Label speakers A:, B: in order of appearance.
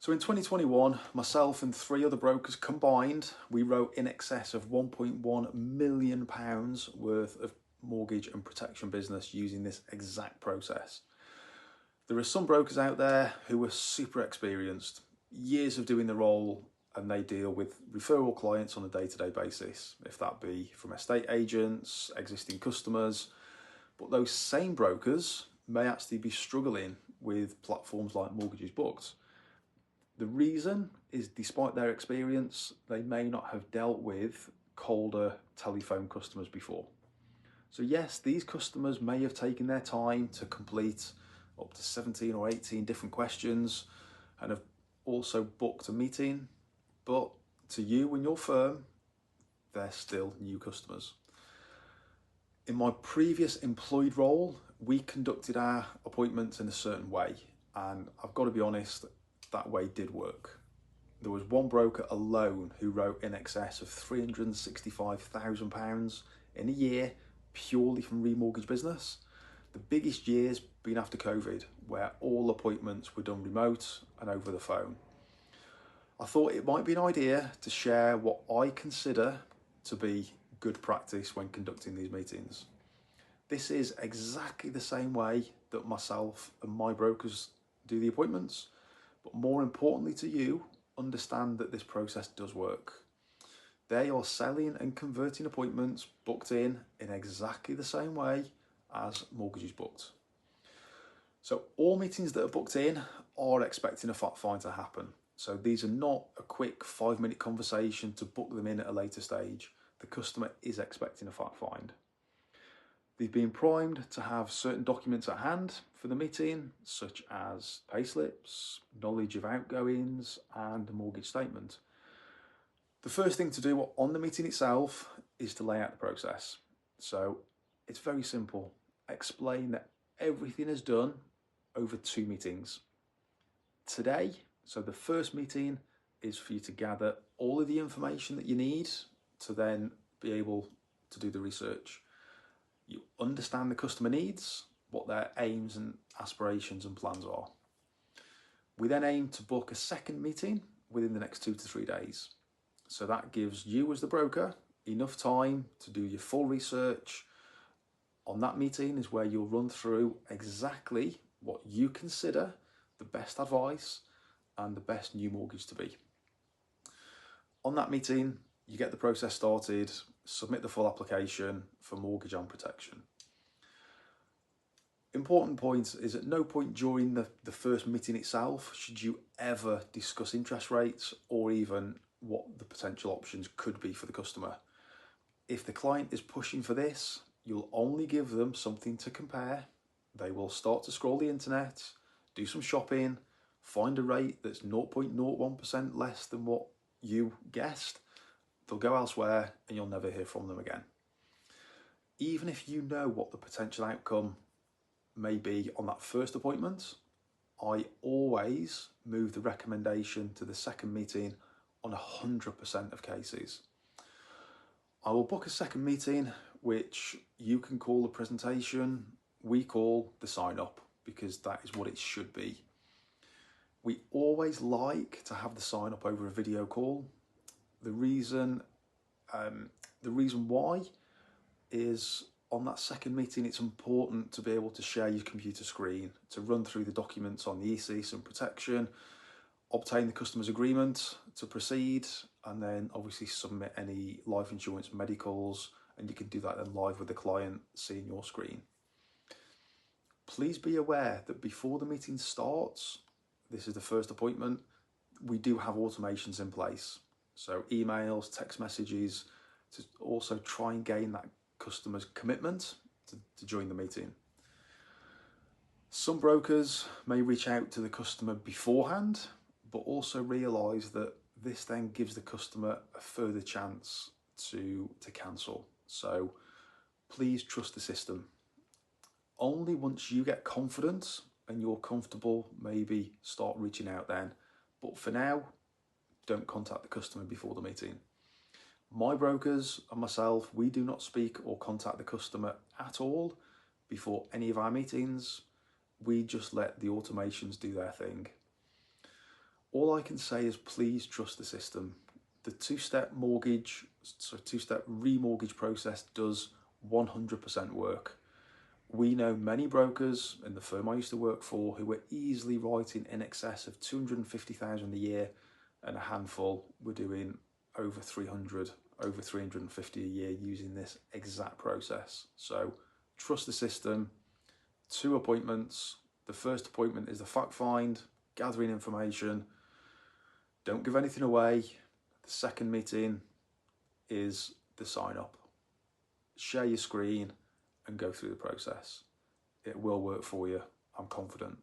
A: So in 2021, myself and 3 other brokers combined, we wrote in excess of £1.1 million worth of mortgage and protection business using this exact process. There are some brokers out there who are super experienced, years of doing the role, and they deal with referral clients on a day-to-day basis, if that be from estate agents, existing customers. But those same brokers may actually be struggling with platforms like Mortgages Booked. The reason is, despite their experience, they may not have dealt with colder telephone customers before. So yes, these customers may have taken their time to complete up to 17 or 18 different questions and have also booked a meeting, but to you and your firm, they're still new customers. In my previous employed role, we conducted our appointments in a certain way, and I've got to be honest, that way did work. There was one broker alone who wrote in excess of £365,000 in a year purely from remortgage business. The biggest years being after COVID, where all appointments were done remote and over the phone. I thought it might be an idea to share what I consider to be good practice when conducting these meetings. This is exactly the same way that myself and my brokers do the appointments, but more importantly to you, understand that this process does work. They are selling and converting appointments booked in exactly the same way as Mortgages Booked. So all meetings that are booked in are expecting a fact find to happen. So these are not a quick 5-minute conversation to book them in at a later stage. The customer is expecting a fact find. They've been primed to have certain documents at hand for the meeting, such as payslips, knowledge of outgoings, and a mortgage statement. The first thing to do on the meeting itself is to lay out the process. So it's very simple. Explain that everything is done over 2 meetings. Today, so the first meeting is for you to gather all of the information that you need to then be able to do the research. You understand the customer needs, what their aims and aspirations and plans are. We then aim to book a second meeting within the next 2 to 3 days. So that gives you as the broker enough time to do your full research. On that meeting is where you'll run through exactly what you consider the best advice and the best new mortgage to be. On that meeting, you get the process started, submit the full application for mortgage and protection. Important point is, at no point during the first meeting itself should you ever discuss interest rates or even what the potential options could be for the customer. If the client is pushing for this, you'll only give them something to compare. They will start to scroll the internet, do some shopping, find a rate that's 0.01% less than what you guessed. They'll go elsewhere and you'll never hear from them again. Even if you know what the potential outcome may be on that first appointment, I always move the recommendation to the second meeting on 100% of cases. I will book a second meeting, which you can call the presentation, we call the sign up, because that is what it should be. We always like to have the sign up over a video call. The reason why is, on that second meeting, it's important to be able to share your computer screen, to run through the documents on the ECS and protection, obtain the customer's agreement to proceed, and then obviously submit any life insurance medicals, and you can do that then live with the client seeing your screen. Please be aware that before the meeting starts, this is the first appointment, we do have automations in place. So emails, text messages, to also try and gain that customer's commitment to join the meeting. Some brokers may reach out to the customer beforehand, but also realise that this then gives the customer a further chance to cancel. So please trust the system. Only once you get confidence and you're comfortable, maybe start reaching out then. But for now, don't contact the customer before the meeting. My brokers and myself, we do not speak or contact the customer at all before any of our meetings. We just let the automations do their thing. All I can say is please trust the system. The two-step remortgage process does 100% work. We know many brokers in the firm I used to work for who were easily writing in excess of 250,000 a year, and a handful were doing over 300, over 350 a year using this exact process. So trust the system. 2 appointments. The first appointment is the fact find, gathering information. Don't give anything away. The second meeting is the sign up. Share your screen and go through the process. It will work for you, I'm confident.